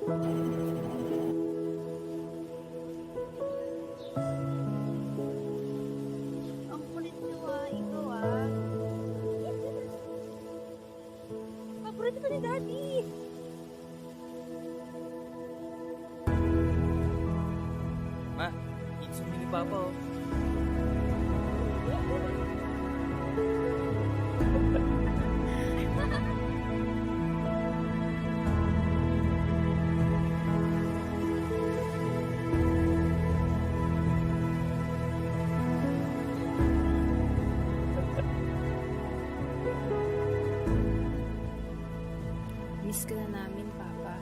Ang kulit niyo ikaw ah. Paborito ka ni Daddy. Ma, insumi ni Papa oh. Miss ka na namin, Papa.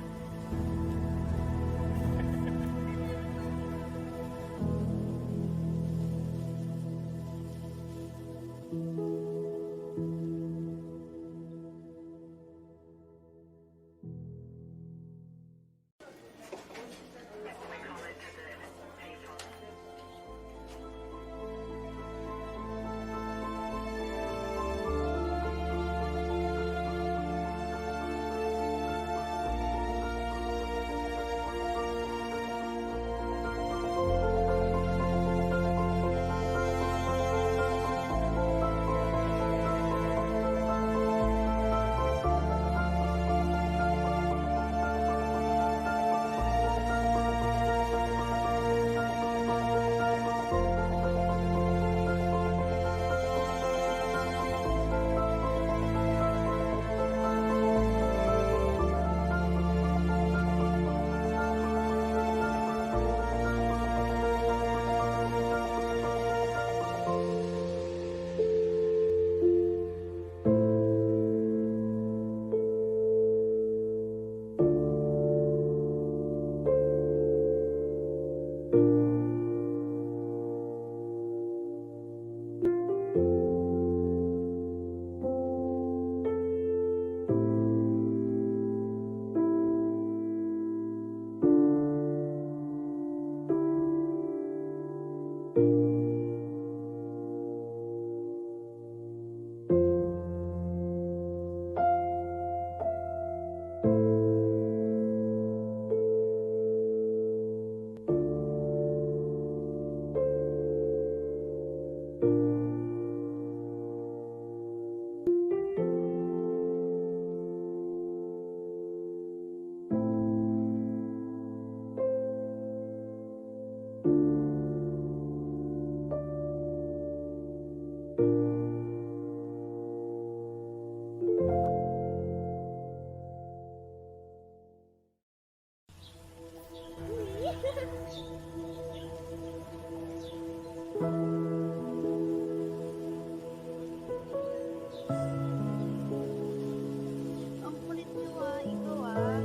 Ang kulit niyo ikaw ah.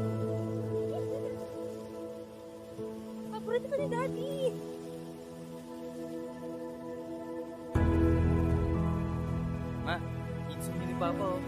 Paborito ka ni Daddy. Ma, insumi ni Papa oh.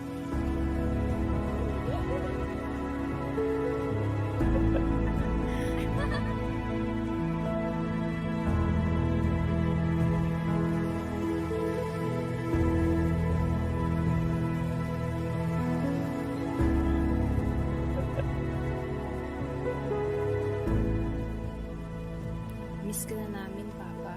Miss ka na namin, Papa.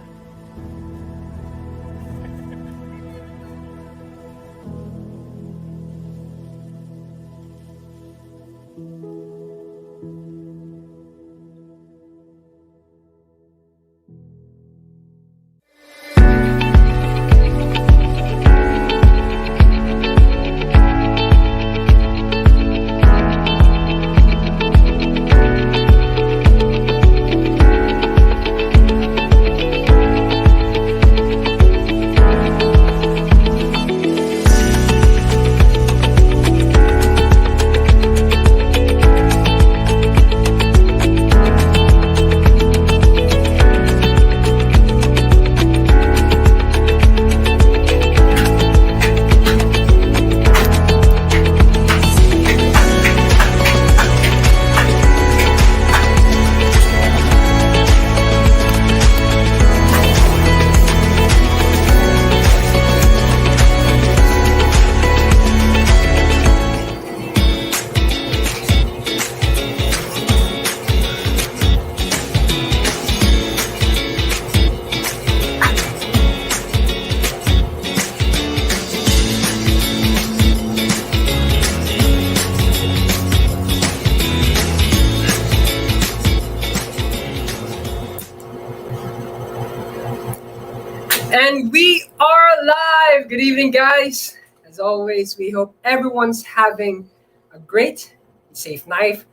live. Good evening, guys. As always, we hope everyone's having a great, safe night.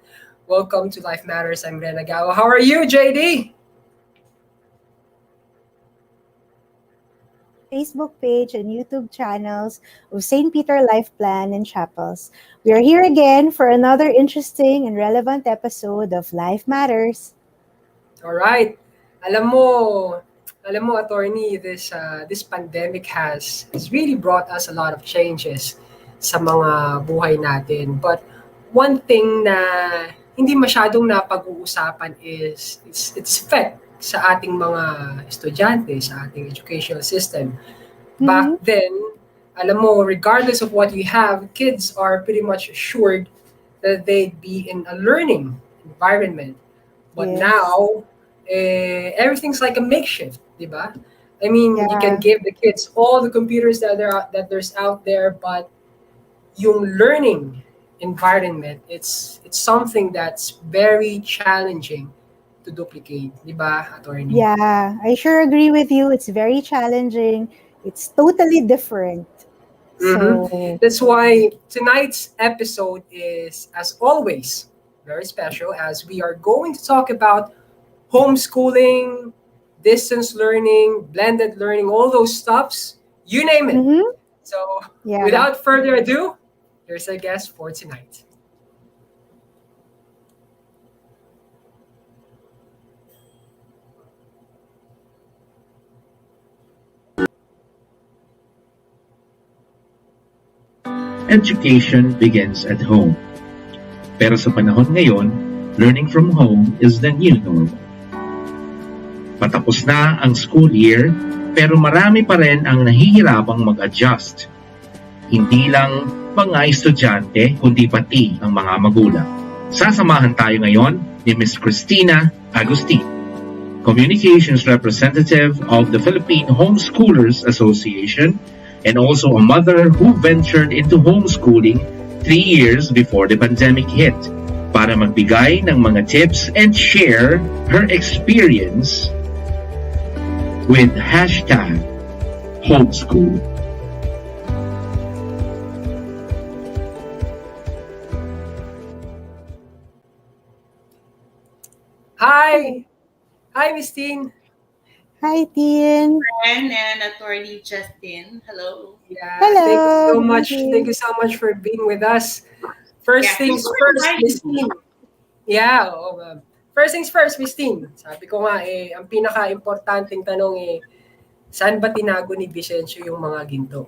Welcome to Life Matters. I'm Ren Agawa. How are you, JD? Facebook page and YouTube channels of St. Peter Life Plan and Chapels. We are here again for another interesting and relevant episode of Life Matters. All right. Alam mo, attorney, this pandemic has really brought us a lot of changes sa mga buhay natin. But one thing na hindi masyadong napag-uusapan is its effect sa ating mga estudyante, sa ating educational system. Back Mhm. then, alam mo, regardless of what you have, kids are pretty much assured that they'd be in a learning environment. But Yes. now, everything's like a makeshift, di ba? I mean, you can Yeah. give the kids all the computers that there's out there, but yung learning environment, it's something that's very challenging to duplicate, di ba, attorney? Yeah, I sure agree with you. It's very challenging. It's totally different. Mhm. So, That's why tonight's episode is, as always, very special as we are going to talk about homeschooling, distance learning, blended learning, all those stuffs, you name it. mhm, So, yeah. without further ado, here's our guest for tonight. Education begins at home. Pero sa panahon ngayon, learning from home is the new normal. Patapos na ang school year, pero marami pa rin ang nahihirapang mag-adjust. Hindi lang mga estudyante, kundi pati ang mga magulang. Sasamahan tayo ngayon ni Ms. Christina Agustin, Communications Representative of the Philippine Homeschoolers Association and also a mother who ventured into homeschooling 3 years before the pandemic hit para magbigay ng mga tips and share her experience with hashtag homeschool. Hi! Hi, Miss Teen. Hi, Tien. And attorney Justin. Hello. Yeah, Hello, thank you so good much. evening. Thank you so much for being with us. First Yeah, things thanks for first, inviting Miss Teen. Yeah, oo, ma'am. First things first, Miss Teen. Sabi ko nga ang pinaka-importanting tanong saan ba tinago ni Vicencio yung mga ginto?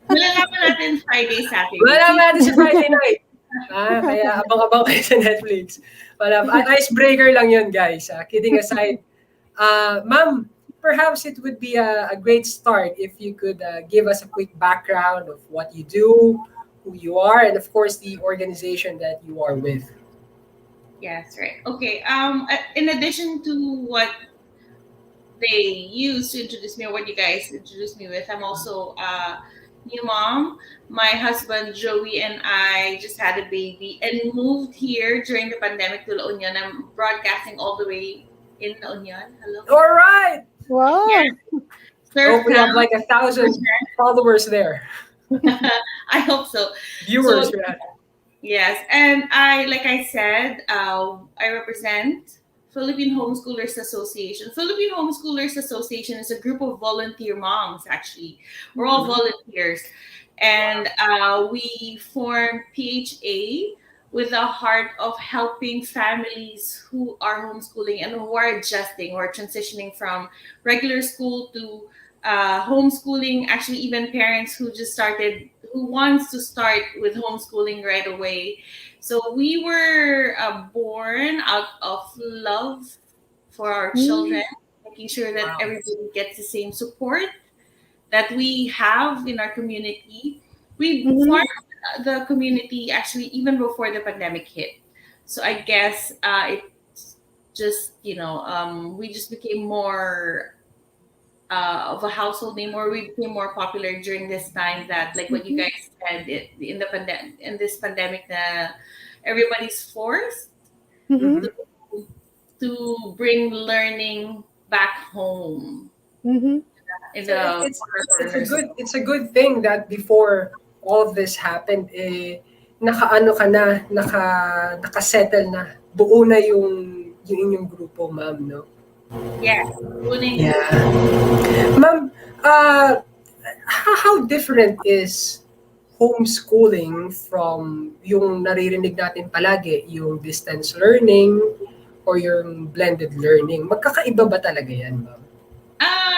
Malalaman natin Friday, Saturday. Wala natin sa Friday night. Kaya abang-abang kayo sa Netflix. Icebreaker lang yun, guys. Kidding aside. Ma'am, perhaps it would be a great start if you could give us a quick background of what you do, who you are, and of course the organization that you are with. Yes, right. Okay. In addition to what they use to introduce me or what you guys introduced me with, I'm also a new mom. My husband Joey and I just had a baby and moved here during the pandemic to La Union. I'm broadcasting all the way in La Union. Hello. All right. Wow. Hope we have Surf like 1,000 followers there, I hope so. viewers. So- rather. Yes, and like I said, I represent Philippine Homeschoolers Association. Philippine Homeschoolers Association is a group of volunteer moms. Actually, we're all volunteers, and we form PHA with the heart of helping families who are homeschooling and who are adjusting or transitioning from regular school to homeschooling. Actually, even parents who just started, who wants to start with homeschooling right away. So we were born out of love for our children, making sure that Wow. everybody gets the same support that we have in our community. We Mhm. formed the community actually even before the pandemic hit. So I guess it's just, we just became more of a household name, or we became more popular during this time that, like what you guys said, in the pandemic, in this pandemic, everybody's forced Mhm. to bring learning back home. Mhm. in So the it's a good thing that before all of this happened, nakaano ka na, nakasettle na, buo na yung inyong grupo, ma'am, no? Yes, tuning. Yeah. Ma'am, how different is homeschooling from yung naririnig natin palagi, yung distance learning or yung blended learning? Magkakaiba ba talaga yan, ma'am?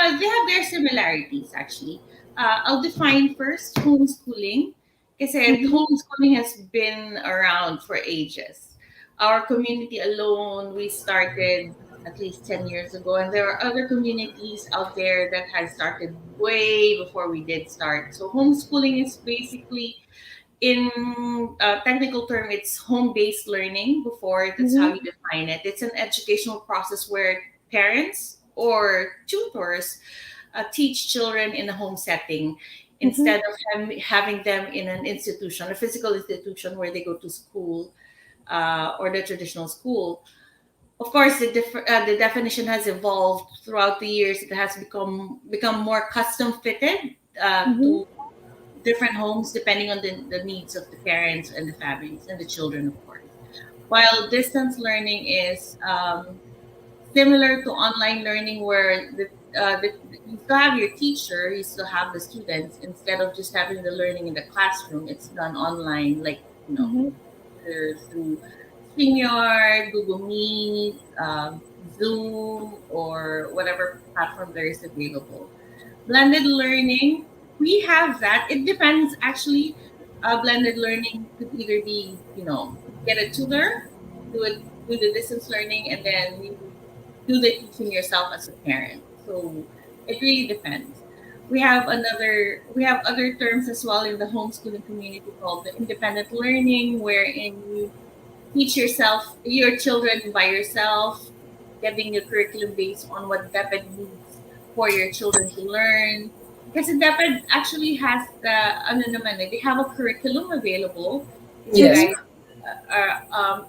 They have their similarities actually. I'll define first homeschooling. Kasi homeschooling has been around for ages. Our community alone, we started at least 10 years ago, and there are other communities out there that had started way before we did start. So homeschooling is basically, in technical term, it's home-based learning. Before, that's how you define it. It's an educational process where parents or tutors teach children in a home setting instead of having them in an institution, a physical institution where they go to school or the traditional school. Of course, the definition has evolved throughout the years. It has become more custom fitted to different homes depending on the needs of the parents and the families and the children, of course. While distance learning is similar to online learning, where you still have your teacher, you still have the students. Instead of just having the learning in the classroom, it's done online, like either through StreamYard, Google Meet, Zoom, or whatever platform there is available. Blended learning, we have that. It depends actually. Blended learning could either be, get a tutor, do the distance learning, and then you do the teaching yourself as a parent. So it really depends. We have other terms as well in the homeschooling community called the independent learning, wherein you teach your children by yourself, getting your curriculum based on what DepEd needs for your children to learn. Because DepEd actually has they have a curriculum available. Yes.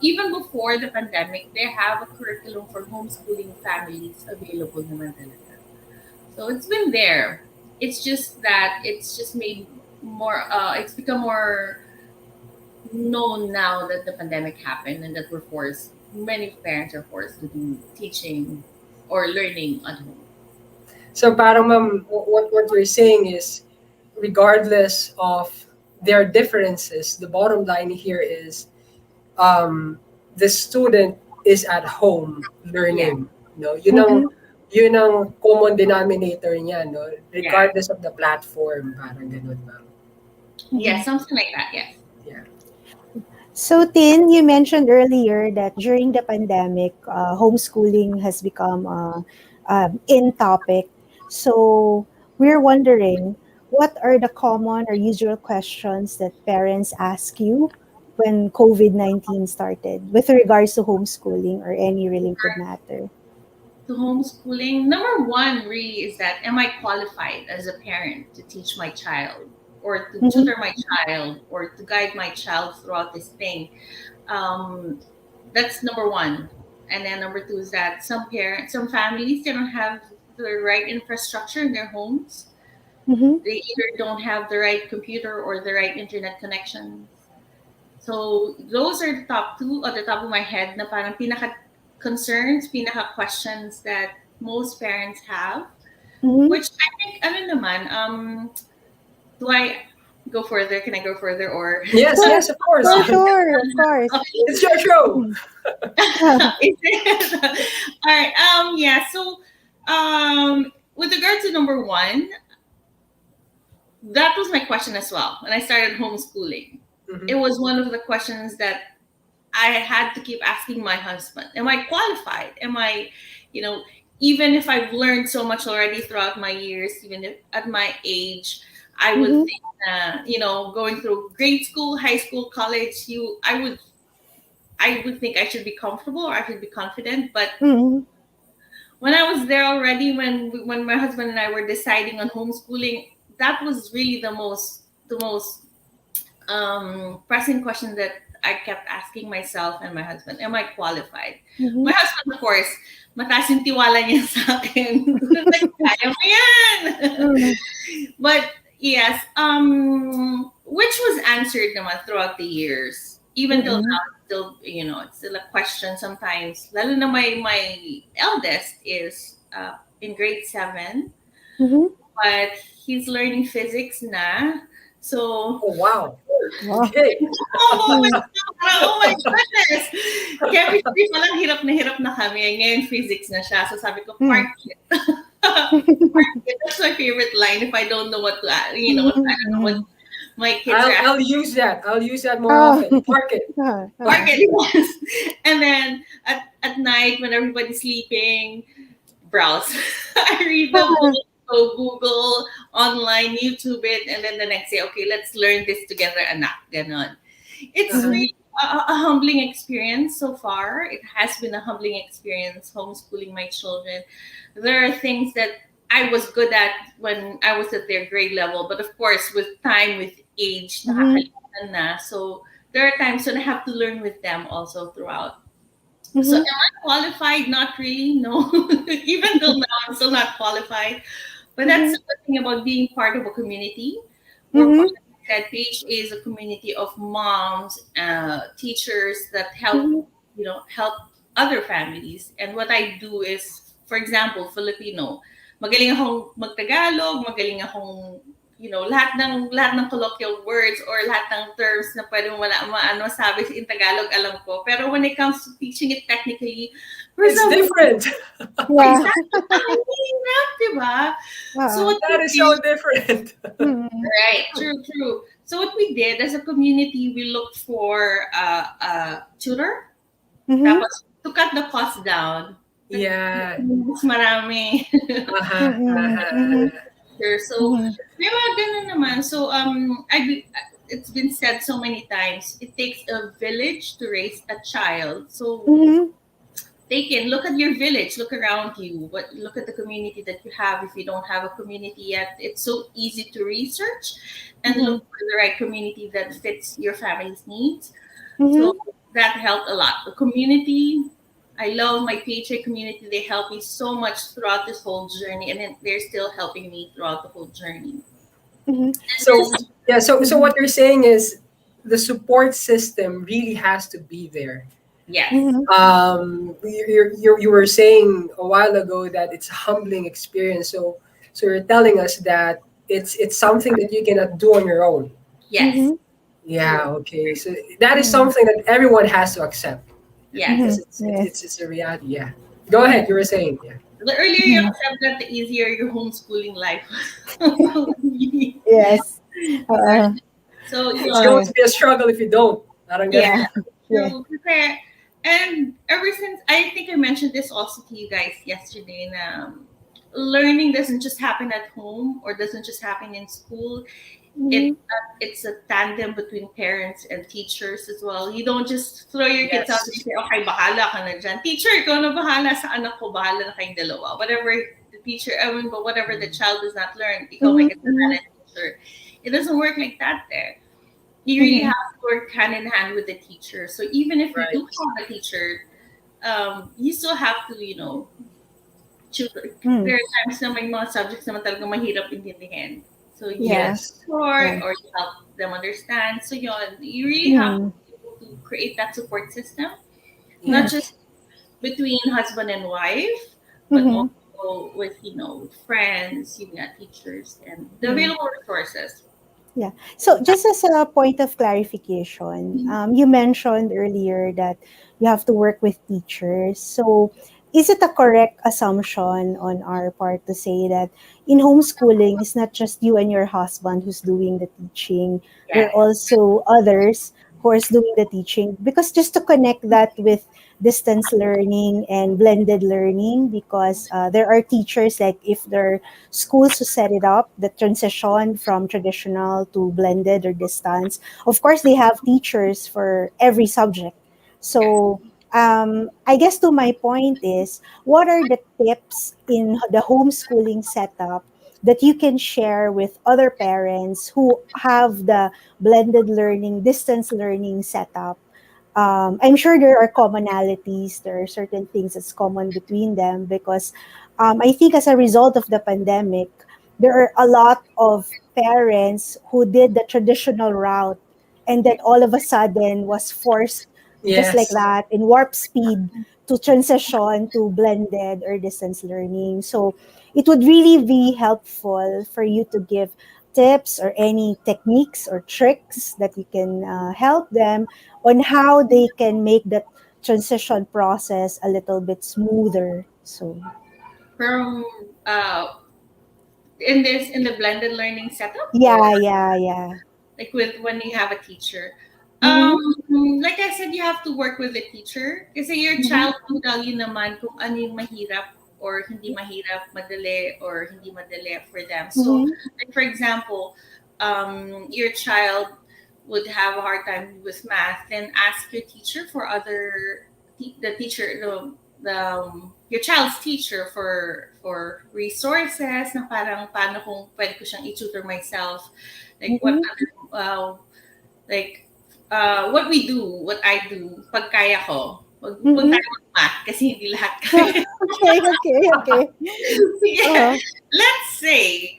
Even before the pandemic, they have a curriculum for homeschooling families available naman talaga. So it's been there. It's just that it's just made more. It's become more known now that the pandemic happened and that many parents are forced to do teaching or learning at home. So parang ma'am, what you're saying is, regardless of their differences, the bottom line here is the student is at home learning. No, yun ang common denominator niya, no, regardless of the platform, parang ganun, ma'am. Yeah, something like that. Yes. Yeah. So, Tin, you mentioned earlier that during the pandemic, homeschooling has become in topic. So, we're wondering, what are the common or usual questions that parents ask you when COVID-19 started with regards to homeschooling or any related matter? To homeschooling, number one really is that, am I qualified as a parent to teach my child or to tutor my child or to guide my child throughout this thing? That's number one. And then number two is that some families, they don't have the right infrastructure in their homes. They either don't have the right computer or the right internet connections. So those are the top two at the top of my head na parang pinaka-concerns, pinaka-questions that most parents have. Which I think, do I go further? Can I go further or? Yes, of course. For sure, of course. It's your show. Is it? All right. Yeah. So, with regard to number one, that was my question as well when I started homeschooling. It was one of the questions that I had to keep asking my husband. Am I qualified? Am I, even if I've learned so much already throughout my years, even at my age, I would think, going through grade school, high school, college, I would think I should be comfortable or I should be confident. But when I was there already, when my husband and I were deciding on homeschooling, that was really the most pressing question that I kept asking myself and my husband, am I qualified? Mhm. My husband, of course, mataas yung tiwala niya sa akin. Like, kaya mo yan! Mm. But yes, which was answered naman throughout the years. Even till Mhm. now, still, it's still a question sometimes. Lalo na my eldest is in grade 7, Mhm. but he's learning physics na. So, Oh, wow. Wow. Okay. oh my goodness! Chemistry pa lang, hirap na kami. Ngayon, physics na siya. So sabi ko, park it. Park it. That's my favorite line if I don't know what to, I don't know what my kids are I'll use that. I'll use that more Oh. often. Park it. market was. And then at night when everybody's sleeping, browse. I read the book, go Google, online, YouTube it, and then the next day, okay, let's learn this together, anak. Ganon. It's Uh-huh. really a humbling experience so far. It has been a humbling experience homeschooling my children. There are things that I was good at when I was at their grade level, but of course, with time, with age, Mhm. nakakalimutan na. So there are times when I have to learn with them also throughout. So Mhm. am I qualified? Not really, no. Even till now, I'm still not qualified. But that's the good thing about being part of a community. We're Mhm. part of that PHA is a community of moms, teachers that help, Mhm. help other families. And what I do is, for example, Filipino, magaling akong magtagalog, magaling akong, lahat ng colloquial words or lahat ng terms na pwede mo masabi in Tagalog, alam ko. Pero when it comes to teaching it technically, It's different. Yeah. Hirap, diba? So what That is so different. Mhm. right, true. So what we did as a community, we looked for a tutor. Mhm. Tapos to cut the cost down. Yeah. Mas marami. Uh-huh. Mhm. Uh-huh. Mhm. Sure. So Mhm. may mga ganun naman. So it's been said so many times. It takes a village to raise a child. So Mhm. take in, look at your village, look around you, look at the community that you have. If you don't have a community yet, it's so easy to research and Mhm. look for the right community that fits your family's needs. Mhm. So that helped a lot. The community, I love my PHA community. They helped me so much throughout this whole journey, and then they're still helping me throughout the whole journey. Mhm. So yeah, so Mhm. what you're saying is the support system really has to be there. Yes. Mhm. You were saying a while ago that it's a humbling experience. So you're telling us that it's something that you cannot do on your own. Yes. Mhm. Yeah. Okay. So that is Mhm. something that everyone has to accept Yes. because Mhm. it's Yes. it's a reality. Yeah. Go ahead. You were saying. Yeah. The earlier you Mhm. accept that, the easier your homeschooling life. Yes. So It's going yun. to be a struggle if you don't. Parang ganun. Yeah. Yeah. True. Kasi, and ever since, I think I mentioned this also to you guys yesterday, na learning doesn't just happen at home or doesn't just happen in school. Mhm. It's a tandem between parents and teachers as well. You don't just throw your kids out and Yes. say, okay, bahala ka na dyan. Teacher, ikaw na bahala sa anak ko, bahala na kayong dalawa. Whatever the teacher, but whatever the child does not learn, ikaw may Mhm. kasalanan, teacher. It doesn't work like that there. You really Mhm. have to work hand in hand with the teacher. So even if you Right. do have a teacher, you still have to, Mm. there are times na may mga subjects naman talaga mahirap intindihin. So you Yeah. Yes. support Yeah. or you help them understand. So you really have Mhm. to create that support system, Yes. not just between husband and wife, but Mhm. also with friends, teachers, and the Mhm. available resources. Yeah. So just as a point of clarification, you mentioned earlier that you have to work with teachers. So is it a correct assumption on our part to say that in homeschooling, it's not just you and your husband who's doing the teaching, there are Yes. also others who are doing the teaching? Because just to connect that with distance learning and blended learning, because there are teachers, like if they're schools who set it up, the transition from traditional to blended or distance. Of course, they have teachers for every subject. So, I guess to my point is, what are the tips in the homeschooling setup that you can share with other parents who have the blended learning, distance learning setup? I'm sure there are commonalities. There are certain things that's common between them because I think as a result of the pandemic, there are a lot of parents who did the traditional route and then all of a sudden was forced just like Yes. that in warp speed to transition to blended or distance learning. So it would really be helpful for you to give tips or any techniques or tricks that you can help them on how they can make that transition process a little bit smoother. So From in the blended learning setup, or yeah. like with when you have a teacher. Mhm. Like I said, you have to work with the teacher kasi your Mhm. child will tell you naman kung ano yung mahirap or hindi mahirap, madali or hindi madali for them. So, Mhm. like for example, your child would have a hard time with math, then ask your teacher for the teacher, your child's teacher for resources na parang paano kung pwede ko siyang i-tutor myself, like what Mhm. other, like what what I do pag kaya ko. Huwag Mhm. tayo mag-math kasi hindi lahat kaya. Okay. Sige, Uh-huh. let's say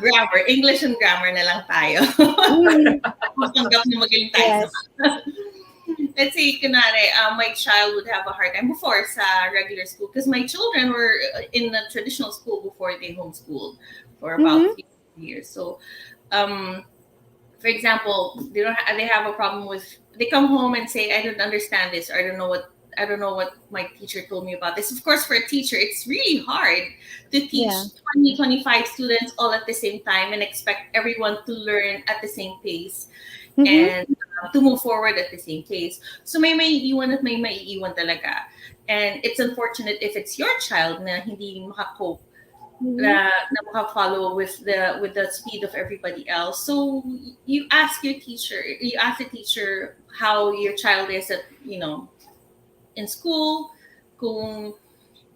grammar, English and grammar na lang tayo. Mhm. Matanggap na magaling tayo Yes. sa let's say, kunwari, my child would have a hard time before sa regular school because my children were in a traditional school before they homeschooled for about Mhm. 3 years. So, for example, they have a problem with, they come home and say, I don't understand this, or I don't know what my teacher told me about this. Of course, for a teacher, it's really hard to teach Yeah. 20, 25 students all at the same time and expect everyone to learn at the same pace Mhm. and to move forward at the same pace. So may maiiwan at may maiiwan talaga. And it's unfortunate if it's your child na hindi makakope, Mhm. na makafollow with the speed of everybody else. So you ask the teacher how your child is at, in school, kung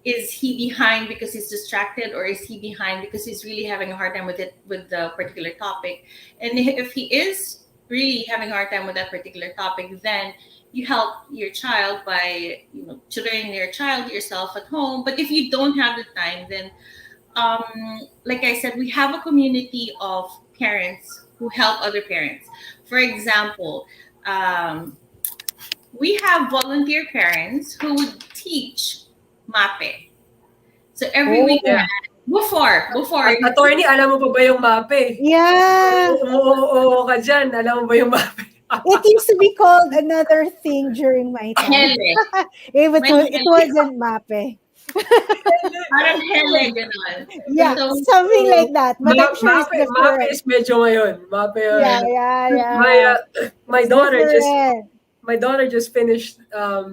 is he behind because he's distracted, or is he behind because he's really having a hard time with the particular topic. And if he is really having a hard time with that particular topic, then you help your child by tutoring your child yourself at home. But if you don't have the time, then like I said, we have a community of parents who help other parents. For example, we have volunteer parents who would teach MAPE. So every Oh, weekend, Yeah. before, At attorney, alam mo pa ba yung MAPE? yeah. Oo ka dyan. Alam mo ba yung MAPE? It used to be called another thing during my time. hele, It wasn't MAPE. parang hele, ganun. Yeah, So, something like that. But I'm sure it's MAPE different. is medyo ngayon. MAPE, my, Yeah. my It's daughter just different. my daughter just finished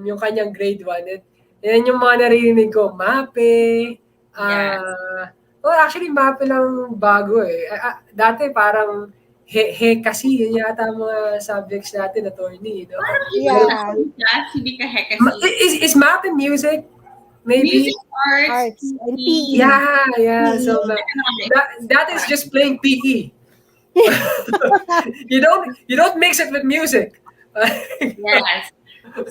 yung kanyang grade 1. And yan yung mga naririnig ko, MAPE. yeah. Actually, MAPE lang bago eh. Dati parang he kasi yun yata ang mga subjects natin, attorney. No? Parang Yeah. hindi ka hekasi. Is MAPE music? Maybe? Music, arts, Arts and PE. Yeah. PE. So that is just plain PE. you don't mix it with music. Yes.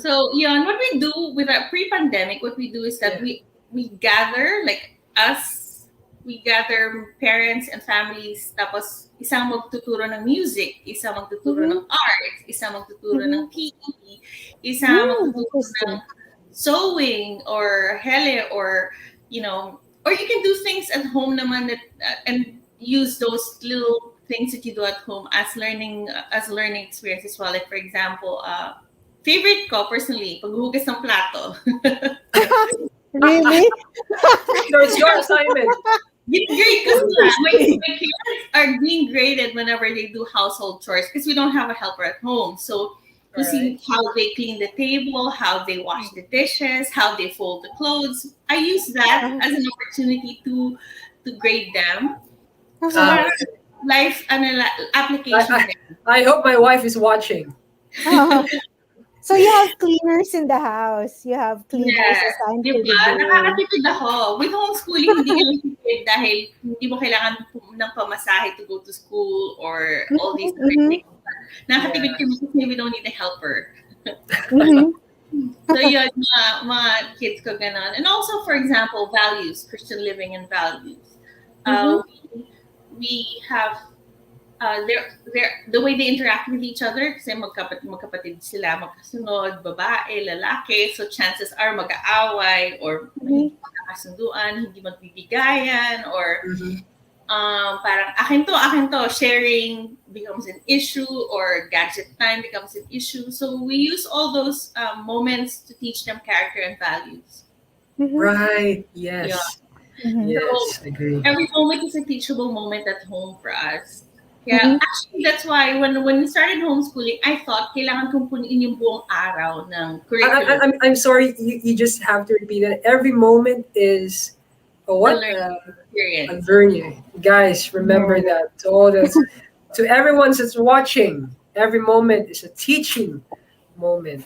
So, what we do with our pre-pandemic, what we do is that Yeah. we gather, like us, we gather parents and families, tapos isang magtuturo ng music, isang magtuturo ng art, isang magtuturo ng PE, isang magtuturo Interesting. ng sewing or hele, or or you can do things at home naman that and use those little things that you do at home as learning experience as well. Like for example, favorite ko personally, paghuhugas ng plato. Really? So it's your assignment. Grade kasi my kids are being graded whenever they do household chores because we don't have a helper at home. So to see how they clean the table, how they wash the dishes, how they fold the clothes. I use that as an opportunity to grade them. So life application. I hope my wife is watching. So you have cleaners in the house. You have cleaners Yes, assigned for the diba? day. Nakakatipid ako. With homeschooling, hindi ka matipid dahil hindi mo kailangan ng pamasahe to go to school or all these other things. Nakakatipid kami kasi we don't need a helper. Mhm. So yun, mga kids ko ganon. And also, for example, values, Christian living and values. We have the way they interact with each other, kasi magkapatid sila, magkasunod, babae, lalaki, so chances are mag-aaway or hindi magkakasunduan, hindi magbibigayan, or parang akin to, sharing becomes an issue, or gadget time becomes an issue. So we use all those moments to teach them character and values. Right. Yes. Yes. So, Agree. every moment is a teachable moment at home for us. Yeah, actually, that's why when we started homeschooling, I thought kailangan kong punuin yung buong araw ng curriculum. I'm sorry. You just have to repeat it. Every moment is a what? Experience. A learning. Guys, remember that. To all that's to everyone that's watching, every moment is a teaching moment.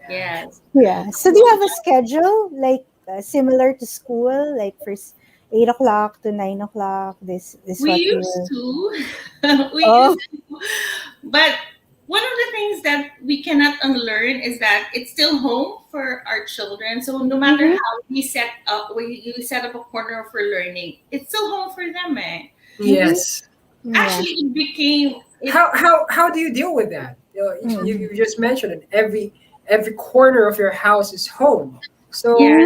Yes. Yeah. So do you have a schedule like similar to school, like first 8 o'clock to 9 o'clock? This We what used to. We Oh. used to. But one of the things that we cannot unlearn is that it's still home for our children. So no matter how we set up, when you set up a corner for learning, it's still home for them. Yes. Actually, it became. How do you deal with that? You just mentioned it. Every corner of your house is home. So Yeah.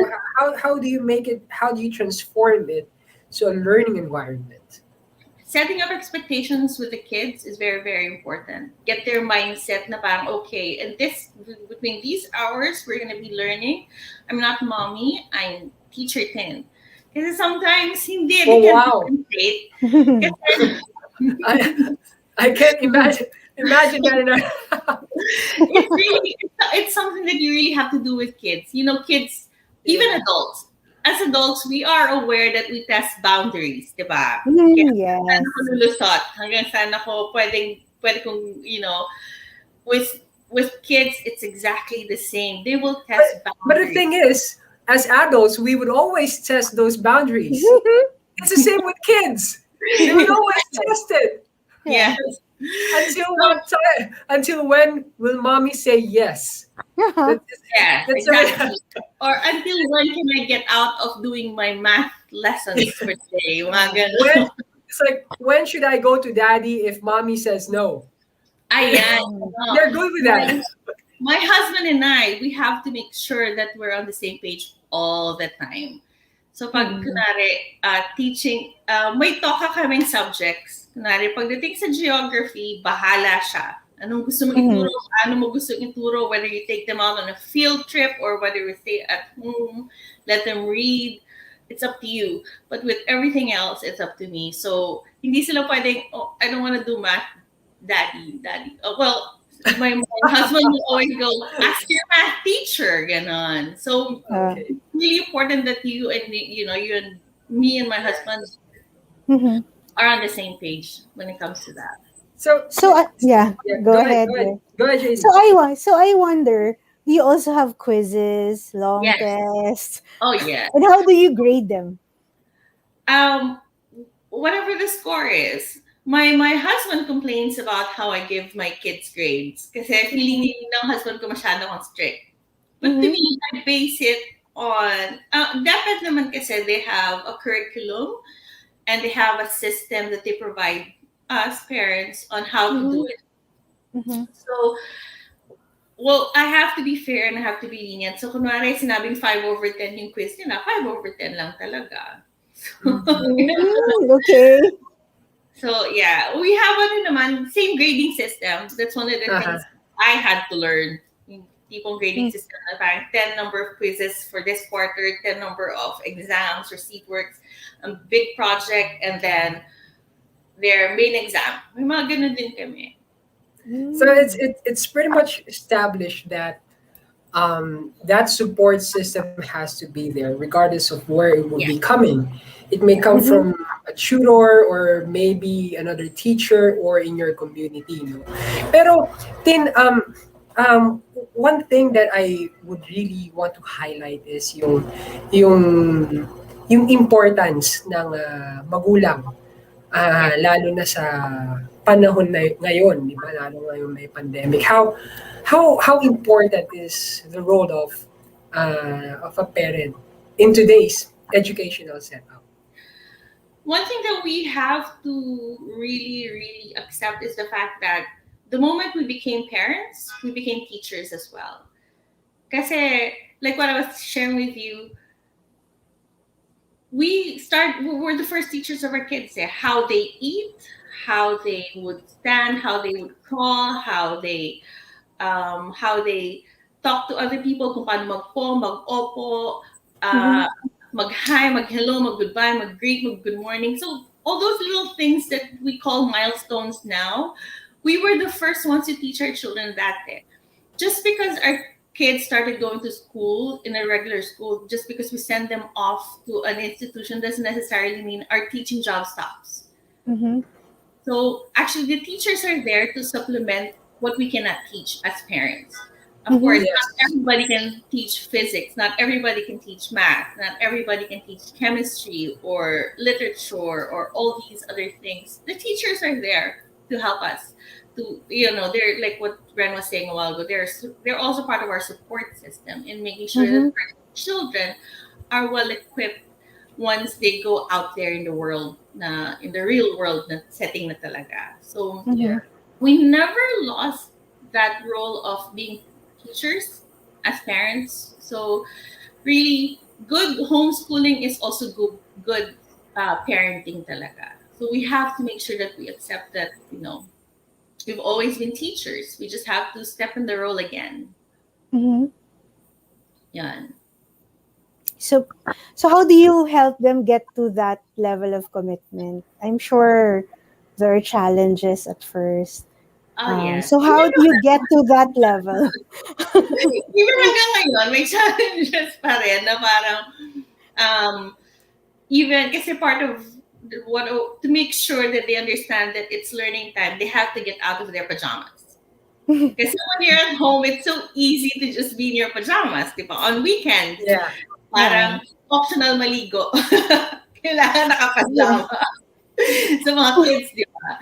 how do you make it? How do you transform it to a learning environment? Setting up expectations with the kids is very, very important. Get their mindset na parang, okay, and between these hours, we're going to be learning. I'm not mommy, I'm teacher 10. Kasi sometimes, hindi, Oh, they wow. can't differentiate. I can't imagine that in our It's something that you really have to do with kids. You know, kids, even adults. As adults, we are aware that we test boundaries, di ba? Yes. Saan ako lulusot? Hanggang saan ako pwede kong, with kids, it's exactly the same. They will test boundaries. But the thing is, as adults, we would always test those boundaries. It's the same with kids. They would always test it. Yes. Until when will mommy say yes? Yeah, That's exactly. Or until when can I get out of doing my math lessons for today? Mga ganun. It's like, when should I go to daddy if mommy says no? Ayan. They're good with that. My husband and I, we have to make sure that we're on the same page all the time. So pag kunwari, teaching, may toka kaming subjects. Kunwari, pagdating sa geography, bahala siya. Anong gusto mo ituro? Ano mo gusto ituro? Whether you take them out on a field trip or whether you stay at home, let them read. It's up to you. But with everything else, it's up to me. So, hindi sila pwedeng, oh, I don't want to do math. Daddy. Well, my husband will always go, ask your math teacher, ganon. So, it's really important that you and me and my husband are on the same page when it comes to that. So go ahead. Go ahead, Jason. So I wonder, do you also have quizzes, long Yes. tests? Oh yeah. And how do you grade them? Whatever the score is. My husband complains about how I give my kids grades kasi feeling ng husband ko masyado akong strict. But to me, I base it on dapat naman kasi they have a curriculum and they have a system that they provide us parents on how to do it. So, well, I have to be fair and I have to be lenient. So, kunwari, sinabing 5/10 yung quiz nila, 5/10 lang talaga. Okay. So, yeah, we have naman, same grading system. That's one of the things I had to learn. Yung tipong grading system na parang 10 number of quizzes for this quarter, 10 number of exams or seat works, a big project, and then their main exam. May mga ganun din kami. So it's pretty much established that that support system has to be there, regardless of where it will be coming. It may come from a tutor or maybe another teacher or in your community. No? Pero Tin, one thing that I would really want to highlight is yung importance ng magulang, lalo na sa panahon na ngayon, di ba? Lalo ngayon may pandemic. How important is the role of a parent in today's educational setup? One thing that we have to really, really accept is the fact that the moment we became parents, we became teachers as well. Kasi, like what I was sharing with you, we're the first teachers of our kids. How they eat, how they would stand, how they would crawl, how they talk to other people, kung paano mag-po, mag-opo, mag-hi, mag-hello, mag-goodbye, mag-greet, mag-good morning. So all those little things that we call milestones now, we were the first ones to teach our children that day. Just because our kids started going to school in a regular school, just because we send them off to an institution doesn't necessarily mean our teaching job stops. Mm-hmm. So actually the teachers are there to supplement what we cannot teach as parents. Of course, not everybody can teach physics, not everybody can teach math, not everybody can teach chemistry or literature or all these other things. The teachers are there to help us. They're like what Ren was saying a while ago. They're also part of our support system in making sure that our children are well equipped once they go out there in the world, in the real world, na setting na talaga. So we never lost that role of being teachers as parents. So really, good homeschooling is also good parenting talaga. So we have to make sure that we accept that, we've always been teachers. We just have to step in the role again. Yan. So how do you help them get to that level of commitment? I'm sure there are challenges at first. Yes. So how do you get to that level? Even hanggang ngayon, may challenges pa rin na parang, even kasi part of to make sure that they understand that it's learning time, they have to get out of their pajamas. Kasi when you're at home, it's so easy to just be in your pajamas, di ba? On weekends, parang optional maligo. Kailangan nakapajama. Sa mga kids, di ba?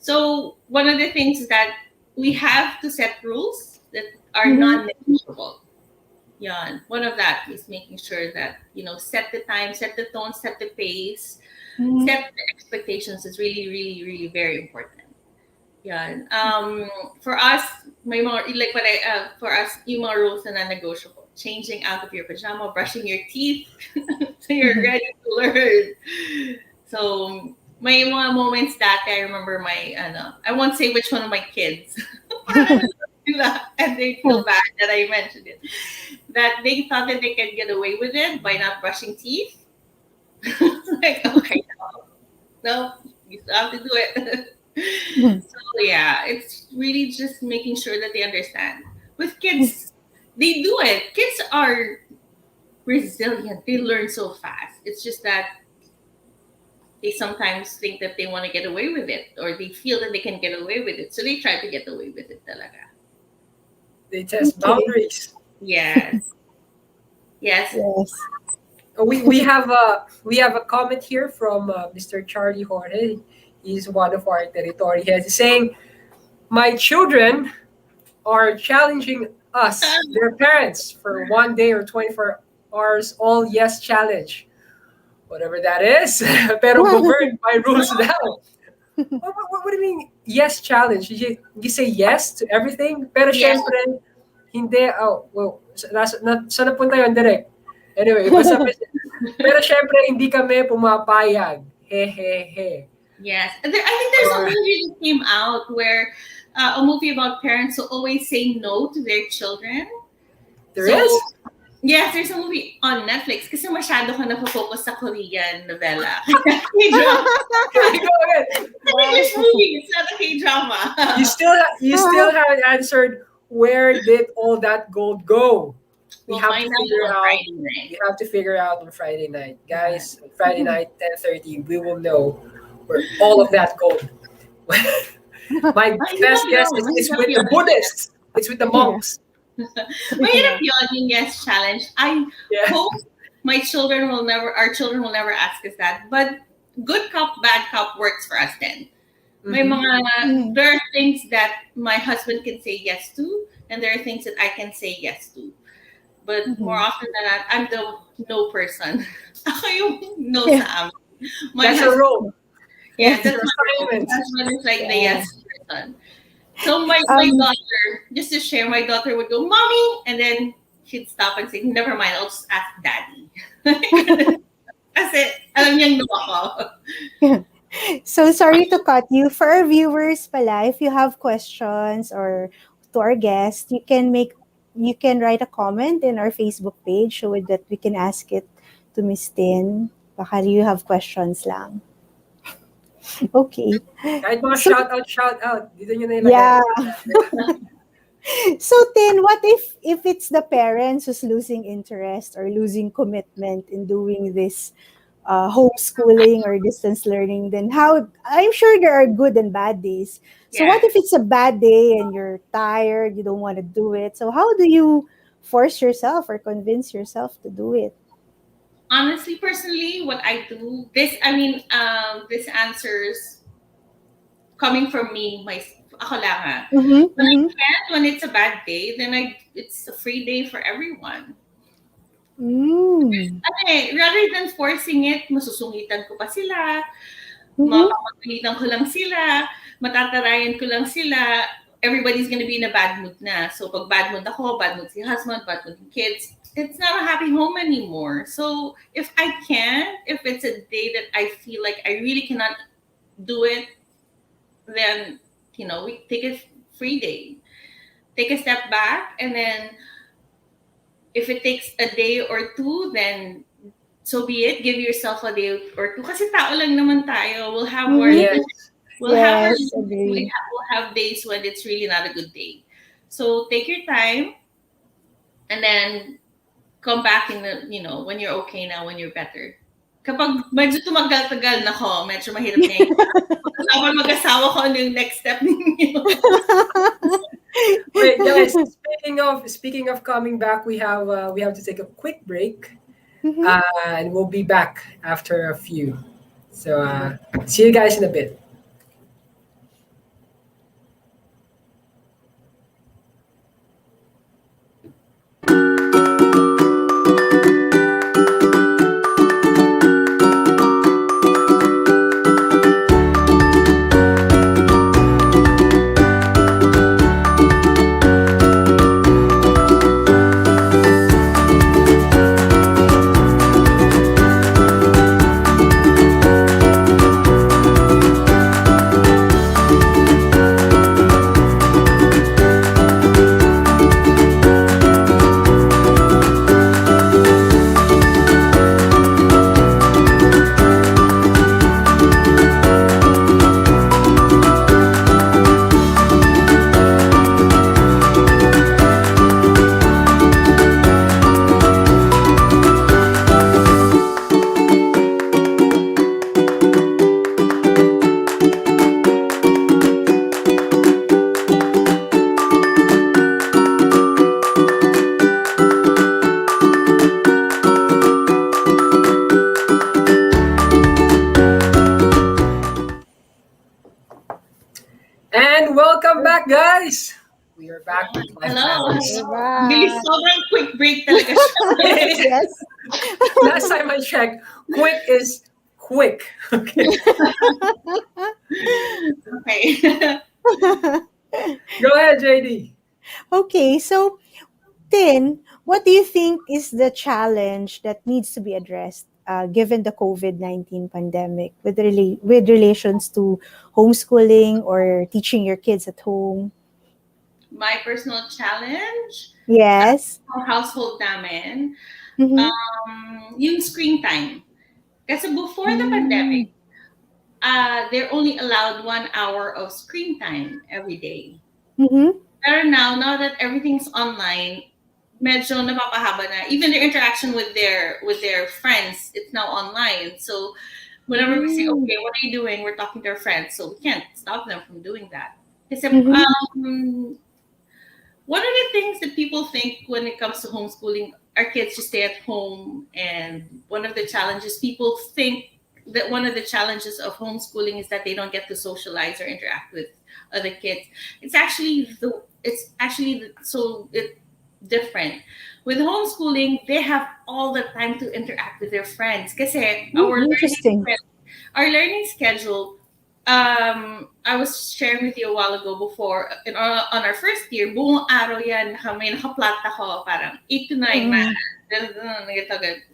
So one of the things is that we have to set rules that are non-negotiable. Yan. One of that is making sure that, set the time, set the tone, set the pace, set the expectations is really, really, really very important. Yan. For us, may mga, for us, yung mga rules na non-negotiable. Changing out of your pajama, brushing your teeth, so you're ready to learn. So, may mga moments that I remember I won't say which one of my kids, and they feel bad that I mentioned it, that they thought that they could get away with it by not brushing teeth. Like, okay, no, you still have to do it. So yeah, it's really just making sure that they understand. With kids, they do it. Kids are resilient. They learn so fast. It's just that they sometimes think that they want to get away with it, or they feel that they can get away with it. So they try to get away with it talaga. They test boundaries. Yes. Yes. We have a comment here from Mr. Charlie Jorge. He's one of our territory heads. He's saying, "My children are challenging us, their parents, for 1 day or 24 hours all yes challenge. Whatever that is, pero governed by rules now." What do you mean, yes challenge? You say yes to everything, pero syempre, hindi, saan napunta yun, direct? Anyway, pero syempre, hindi kami pumapayag. He. Yes. I think there's a movie that came out where a movie about parents who always say no to their children. There is? Yes, there's a movie on Netflix kasi masyado ka na-focus sa Korean novela. Go ahead. English movie, it's not a K-drama. You still haven't answered, where did all that gold go? We have to figure out on Friday night. Guys, on Friday night, 10:30, we will know where all of that gold. My best guess is with the Buddhists. It's with the monks. Mahirap yun, yung yes challenge. I hope our children will never ask us that. But good cop, bad cop works for us then. May Mhm. mga, Mhm. there are things that my husband can say yes to, and there are things that I can say yes to. But more Mhm. often than not, I'm the no person. Ako yung no Yeah. sa amin. My That's your husband, role. yeah, That's that's your my role. My assignment. husband is like the Yeah. yes person. So my Um, daughter, just to share, my daughter would go, "Mommy," and then she'd stop and say, "Never mind, I'll just ask Daddy." Kasi alam niyang no ako. So sorry to cut you. For our viewers pala, if you have questions or to our guest, you can write a comment in our Facebook page so that we can ask it to Miss Tin. Baka you have questions lang. Okay. Kahit mga So shout out. Dito nyo na ilagay. yeah. So Tin, what if it's the parents who's losing interest or losing commitment in doing this homeschooling or distance learning? Then how, I'm sure there are good and bad days. So Yeah. what if it's a bad day and you're tired, you don't want to do it? So how do you force yourself or convince yourself to do it? Honestly, personally, what I do, this answers coming from me, ako lang ha. Mm-hmm, When I mm-hmm. can't, when it's a bad day, then it's a free day for everyone. Mm. Rather than forcing it, masusungitan ko pa sila, Mm-hmm. mapapagalitan ko lang sila, matatarayan ko lang sila, everybody's gonna be in a bad mood na. So pag bad mood ako, bad mood si husband, bad mood yung kids, it's not a happy home anymore. So if I can, if it's a day that I feel like I really cannot do it, then, we take a free day. Take a step back, and then if it takes a day or two, then so be it. Give yourself a day or two. Kasi tao lang naman tayo. We'll have our Mm-hmm. Yes. we'll have our Yes, agree. we'll have days when it's really not a good day. So take your time, and then come back in when you're okay now, when you're better. Kapag medyo tumagal-tagal na ko, medyo mahirap na yun. Kasama mag-asawa ko, ano yung next step ninyo? Wait, guys. Speaking of coming back, we have to take a quick break, Mhm. and we'll be back after a few. So see you guys in a bit. And welcome back, guys. We are back with Life Hello. Matters. We're Bilis, back. sobrang quick break talaga siya. Yes. Last time I checked, quick is quick. Okay. Okay. Go ahead, JD. Okay, so Tin, what do you think is the challenge that needs to be addressed given the COVID-19 pandemic with relations to homeschooling or teaching your kids at home? My personal challenge Yes. sa household namin, Mm-hmm. yung screen time. Kasi before the Mm. pandemic, they're only allowed 1 hour of screen time every day. Mm-hmm. Pero now that everything's online, medyo napapahaba na. Even their interaction with their friends, it's now online. So whenever we say, okay, what are you doing? We're talking to our friends. So we can't stop them from doing that. Kasi, one of the things that people think when it comes to homeschooling, our kids just stay at home. And one of the challenges people think that one of the challenges of homeschooling is that they don't get to socialize or interact with other kids. It's actually different. With homeschooling, they have all the time to interact with their friends. Kasi Interesting. our learning schedule, I was sharing with you a while ago before, on our first year, buong araw yan, may nakaplata ko, parang 8 to 9 math.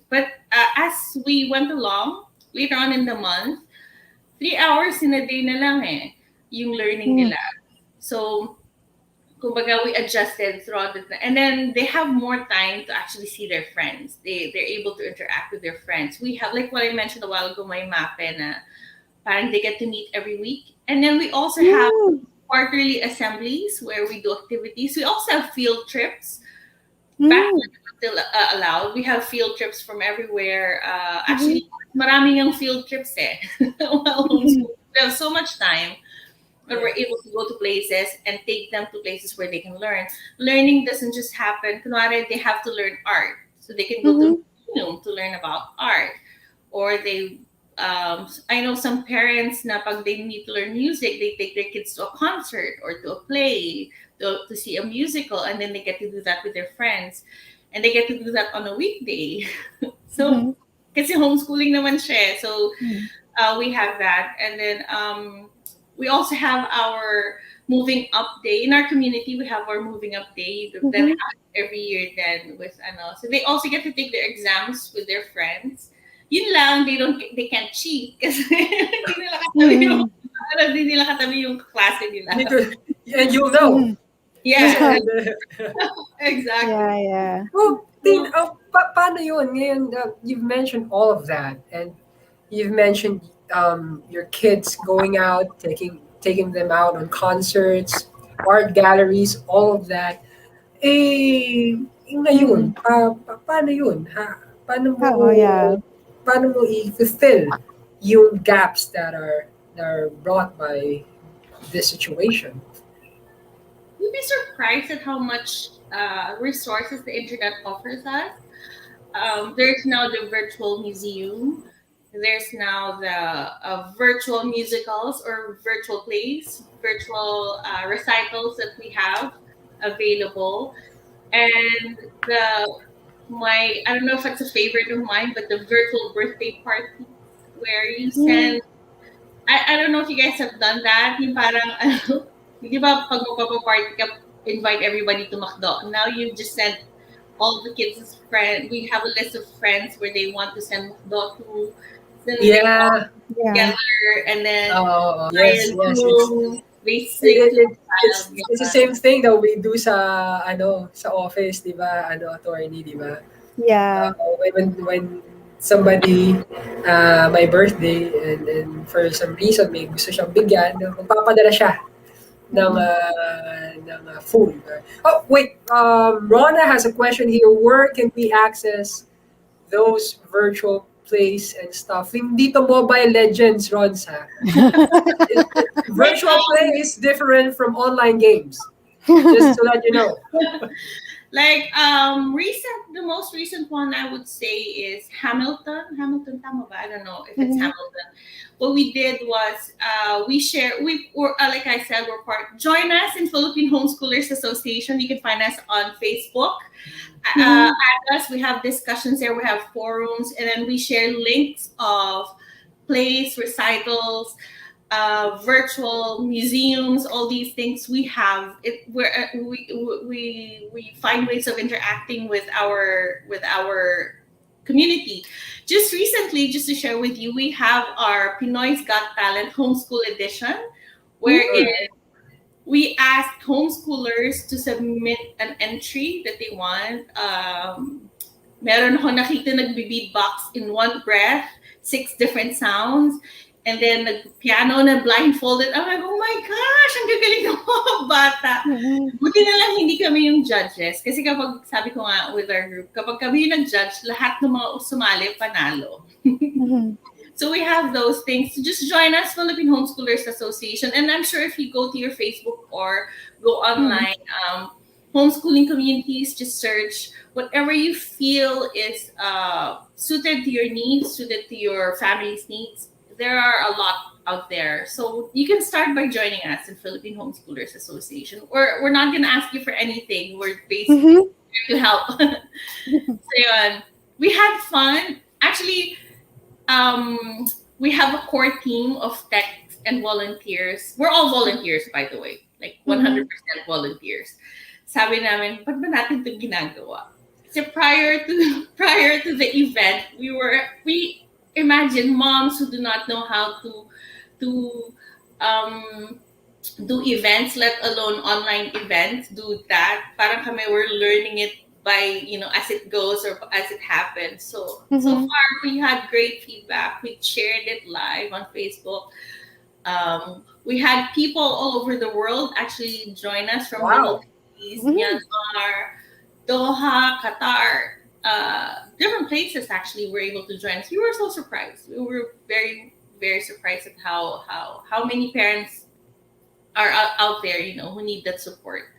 But as we went along, later on in the month, 3 hours in a day na lang yung learning nila. So, kumbaga, we adjusted throughout it. And then they have more time to actually see their friends. They're able to interact with their friends. We have, like what I mentioned a while ago, may MAPE na parang they get to meet every week. And then we also have quarterly assemblies where we do activities. We also have field trips. Back when it was still allowed. We have field trips from everywhere. Actually, maraming yung field trips We have so much time. But we're able to go to places and take them to places where they can learn. Learning doesn't just happen. Kunwari, they have to learn art. So they can go to museum to learn about art. Or they, I know some parents na pag they need to learn music, they take their kids to a concert or to a play to see a musical. And then they get to do that with their friends. And they get to do that on a weekday. So, kasi homeschooling naman siya. So, we have that. And then, we also have our moving up day. In our community, we have our moving up day that happens every year then with So they also get to take their exams with their friends. Yun lang, they can't cheat kasi hindi nila katabi yung klase nila. And you'll know. Yeah. Exactly. Yeah. Well, paano yun? Ngayon, you've mentioned all of that, and you've mentioned your kids going out, taking them out on concerts, art galleries, all of that. Ngayon, paano yun? Paano mo i-fulfill yung gaps that are brought by this situation? You'd be surprised at how much resources the internet offers us. There's now the virtual museum. There's now the virtual musicals or virtual plays, virtual recitals that we have available. And I don't know if it's a favorite of mine, but the virtual birthday party where you send, I don't know if you guys have done that. Yung parang, di ba pag magpapaparty ka, invite everybody to McDo. Now you just send all the kids' friends. We have a list of friends where they want to send McDo to. Then Yeah. together, and then Yes. It's the same thing that we do sa office, di ba? Attorney, di ba? Yeah. When somebody my birthday and for some reason may gusto siyang bigyan, magpapadala siya ng food. Oh wait, Rona has a question here. Where can we access those virtual plays and stuff? Hindi to Mobile Legends, Rons, ha? Virtual play is different from online games. Just to let you know. Like the most recent one I would say is Hamilton. Hamilton, tama ba? I don't know if it's Hamilton. What we did was like I said, join us in Philippine Homeschoolers Association. You can find us on Facebook. Add us. We have discussions there. We have forums, and then we share links of plays, recitals, virtual museums, all these things. We have it where we find ways of interacting with our community. Just recently, just to share with you, we have our Pinoy's Got Talent Homeschool Edition, wherein we ask homeschoolers to submit an entry that they want. Meron ako nakita nagbe-beatbox in one breath, 6 different sounds. And then nag-piano na blindfolded. I'm like, oh my gosh, ang gagaling ng mga bata. Buti na lang hindi kami yung judges. Kasi kapag, sabi ko nga with our group, kapag kami yung nag-judge, lahat ng mga sumali, panalo. So we have those things. So just join us, Philippine Homeschoolers Association. And I'm sure if you go to your Facebook or go online, homeschooling communities. Just search whatever you feel is suited to your needs, suited to your family's needs. There are a lot out there. So you can start by joining us in Philippine Homeschoolers Association. We're not going to ask you for anything. We're basically here to help. So yun, we had fun. Actually, we have a core team of techs and volunteers. We're all volunteers, by the way, like 100% volunteers. Sabi namin, ba't ba natin ito ginagawa? So prior to the event, we imagine moms who do not know how to do events, let alone online events, do that. Parang kami, we're learning it by, as it goes or as it happens. So far we had great feedback. We shared it live on Facebook. We had people all over the world actually join us from Wow. Myanmar, Doha, Qatar, different places actually were able to join us. We were so surprised. We were very, very surprised at how many parents are out there, who need that support.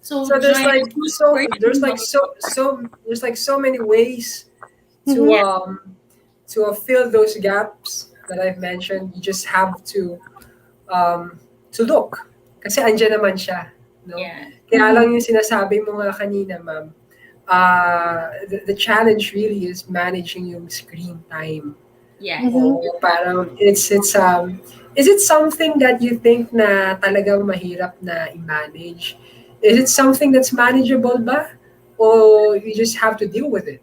So there's join like us. there's like so many ways to fill those gaps that I've mentioned. You just have to look. Kasi andyan naman siya, no? Yeah. Kaya lang yung sinasabi mo nga kanina, ma'am, the challenge really is managing yung screen time. Yeah. O parang is it something that you think na talagang mahirap na i-manage? Is it something that's manageable ba? Or you just have to deal with it?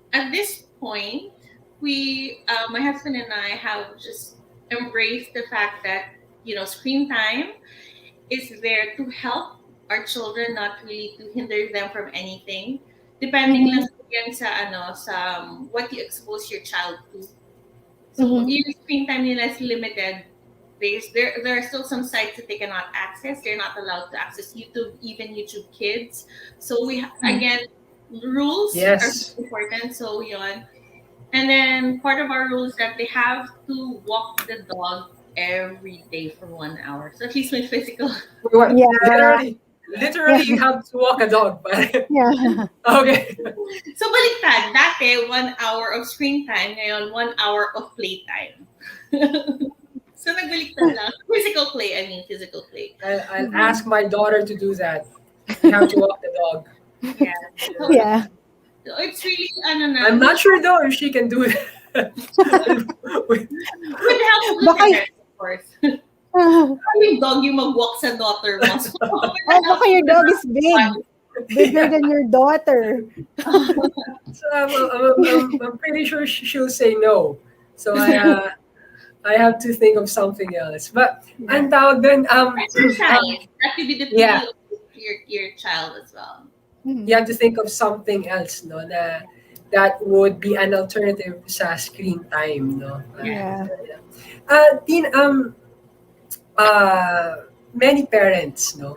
At this point, my husband and I have just embraced the fact that, screen time is there to help our children, not really to hinder them from anything. Depending lang yan sa what you expose your child to. So yung screen time nila is limited. There are still some sites that they cannot access. They're not allowed to access YouTube, even YouTube Kids. So we again, rules are important. So yun. And then part of our rule is that they have to walk the dog every day for 1 hour. So at least my physical. Yeah. Literally, you have to walk a dog. But Yeah. okay. So baliktad, dati 1 hour of screen time, ngayon 1 hour of playtime. So nagbaliktad lang. Physical play. I'll ask my daughter to do that. You have to walk the dog. Yeah. So, Yeah. so it's really, I'm not sure though if she can do that. with help of the Baka- parents, of course. Yung dog yung mag-walk sa daughter mo. So, Baka your dog is bigger than your daughter. So I'm pretty sure she'll say no. So I have to think of something else. But ang tawag dun, exercise. That could be the Yeah. video of your child as well. you have to think of something else, no, that would be an alternative sa screen time, no. Yeah. Tin, many parents, no,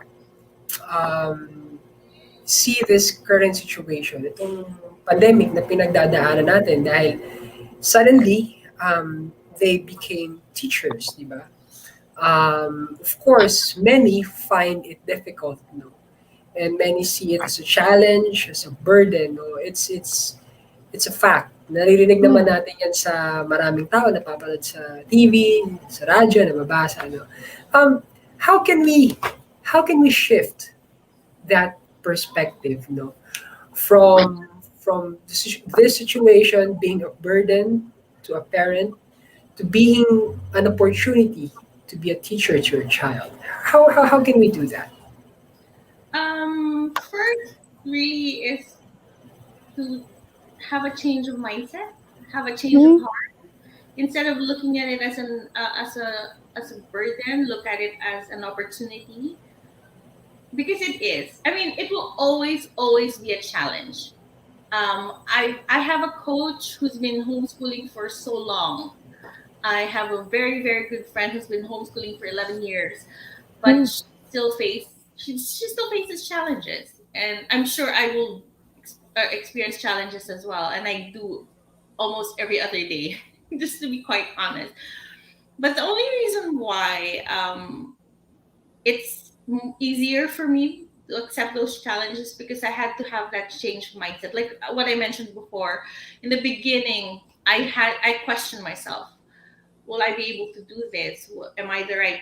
see this current situation, itong pandemic na pinagdadaanan natin dahil suddenly they became teachers, di ba? Of course, many find it difficult, no? And many see it as a challenge, as a burden, no? It's a fact. Naririnig naman natin yan sa maraming tao, napapanood sa TV, sa radyo, nababasa, no? How can we shift that perspective, no? From this situation being a burden to a parent to being an opportunity to be a teacher to your child. How can we do that? First really is to have a change of mindset, have a change of heart. Instead of looking at it as a burden, look at it as an opportunity. Because it is. I mean, it will always be a challenge. I have a coach who's been homeschooling for so long. I have a very, very good friend who's been homeschooling for 11 years, but she still faces challenges, and I'm sure I will experience challenges as well, and I do almost every other day, just to be quite honest. But the only reason why it's easier for me to accept those challenges because I had to have that change mindset. Like what I mentioned before, in the beginning, I questioned myself. Will I be able to do this? Am I the right,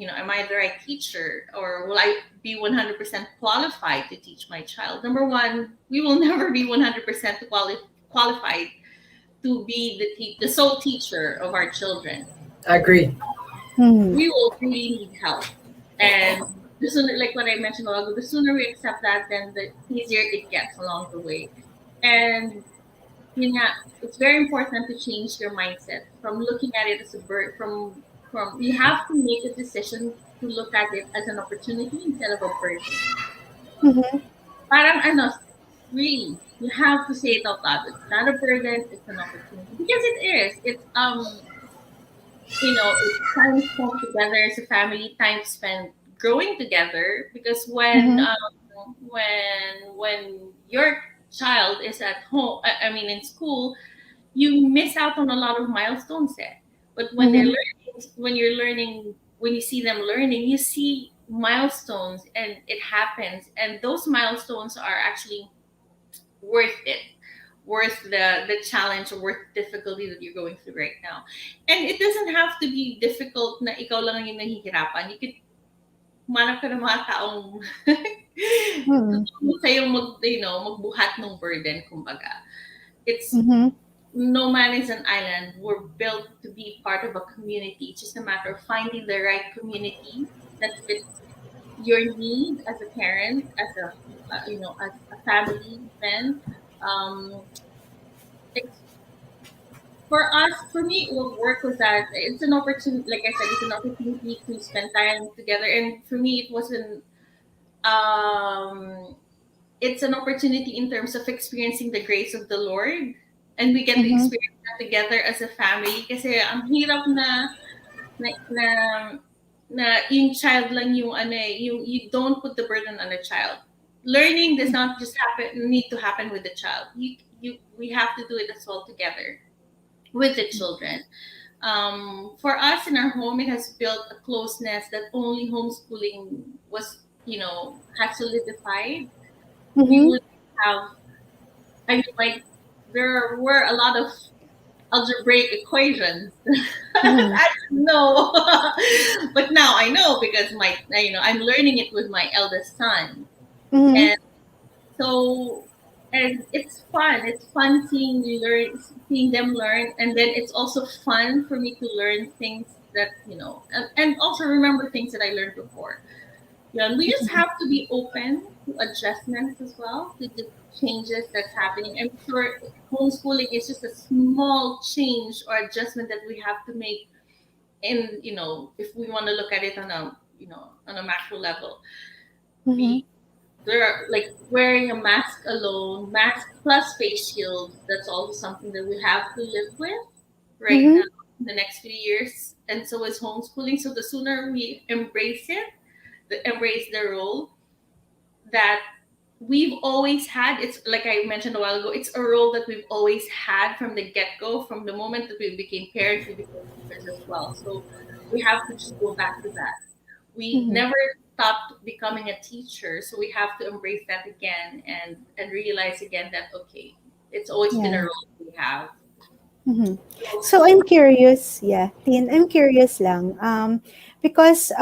am I the right teacher, or will I be 100% qualified to teach my child? Number one, we will never be 100% qualified to be the sole teacher of our children. I agree. Mhm. We will really need help. And the sooner, like what I mentioned a while ago, the sooner we accept that, then the easier it gets along the way. And it's very important to change your mindset from looking at it as a bird. From you have to make a decision to look at it as an opportunity instead of a burden. Mhm. Parang ano, really, you have to say it out loud. It's not a burden; it's an opportunity because it is. It's time spent together as a family, time spent growing together. Because when Mhm. when your child is at home, I mean in school, you miss out on a lot of milestones there. But when they're Mhm. learning, when you see them learning, you see milestones, and it happens, and those milestones are actually worth it, worth the challenge, or worth the difficulty that you're going through right now. And it doesn't have to be difficult na ikaw lang yung nahihirapan. You could manap ka ng mga taong Mhm. tutulong sa'yo magbuhat ng burden, kumbaga. It's Mhm. no man is an island. We're built to be part of a community. It's just a matter of finding the right community that fits your need as a parent, as a family. Then, um, it's for me, what work was that it's an opportunity. Like I said, it's an opportunity to spend time together. And for me, um, it's an opportunity in terms of experiencing the grace of the Lord, and we get to Mhm. experience that together as a family. Kasi ang hirap na, na, na yung child lang yung you don't put the burden on the child. Learning does not just need to happen with the child. We have to do it as well together with the children. For us in our home, it has built a closeness that only homeschooling has solidified. We Mhm. would have, I mean, like, there were a lot of algebraic equations. Mhm. I didn't know, but now I know because I'm learning it with my eldest son, Mhm. and so and it's fun. It's fun seeing them learn, and then it's also fun for me to learn things that and also remember things that I learned before. Yeah, and we just have to be open to adjustments as well, to the changes that's happening. I'm sure homeschooling is just a small change or adjustment that we have to make in, if we want to look at it on a macro level. Mhm. We There are like wearing a mask alone, mask plus face shield, that's also something that we have to live with right now Mhm. in the next few years. And so is homeschooling. So the sooner we embrace the role that we've always had. It's like I mentioned a while ago, it's a role that we've always had from the get-go. From the moment that we became parents, we became teachers as well. So we have to just go back to that. We Mhm. never stopped becoming a teacher, so we have to embrace that again, and realize again that okay, it's always been a Yeah. role we have. Mhm. So I'm curious, yeah, Tin, I'm curious lang. Because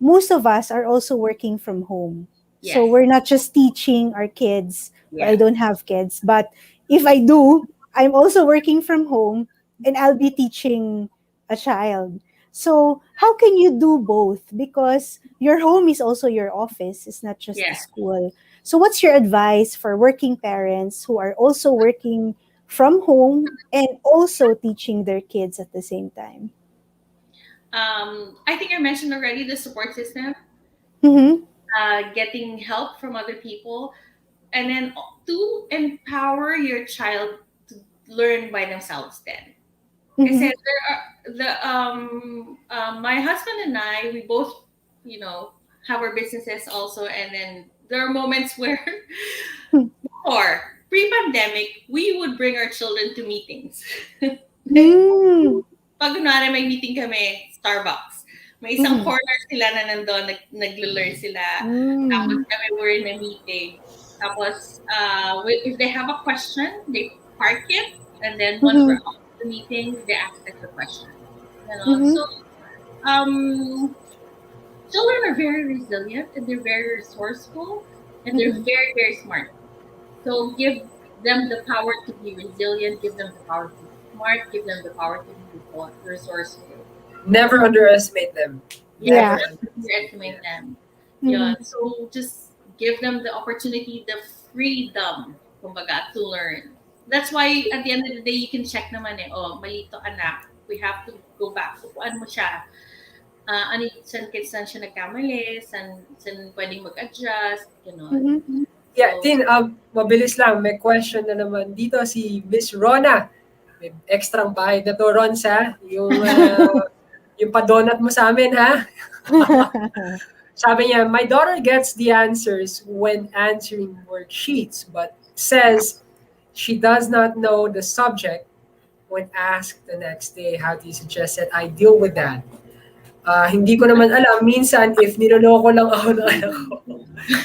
most of us are also working from home. So Yes. we're not just teaching our kids. Well, I Yeah. don't have kids, but if I do, I'm also working from home and I'll be teaching a child. So how can you do both? Because your home is also your office, it's not just the Yeah. school. So what's your advice for working parents who are also working from home and also teaching their kids at the same time? I think I mentioned already the support system, Mm-hmm. getting help from other people, and then to empower your child to learn by themselves. Then, because Mm-hmm. there are my husband and I, we both, have our businesses also, and then there are moments where, or pre-pandemic, we would bring our children to meetings. Mm-hmm. Pag kunwari may meeting kami, Starbucks. May isang Mhm. corner sila na nandun, naglo-learn sila. Tapos Mm. kami were in a meeting. Tapos, if they have a question, they park it. And then once we're out of the meeting, they ask us the question. You know? Mhm. So, children are very resilient and they're very resourceful and they're very, very smart. So give them the power to be resilient, give them the power to be smart, give them the power to be resourceful. Never underestimate them. Yeah. Never. Underestimate them. Mhm. Yeah. So just give them the opportunity, the freedom, kumbaga, to learn. That's why at the end of the day, you can check naman oh, malito anak. We have to go back. Upuan mo siya. Saan siya nagkamali, saan pwedeng mag-adjust, gano'n. Mhm. Yeah, Tin, mabilis lang. May question na naman dito si Miss Rona. May extrang bahid na to, Rons, ha? Yung pa-donut mo sa amin, ha? Sabi niya, my daughter gets the answers when answering worksheets, but says she does not know the subject when asked the next day. How do you suggest that I deal with that? Hindi ko naman alam. Minsan, if niloloko lang ako ng anak ko,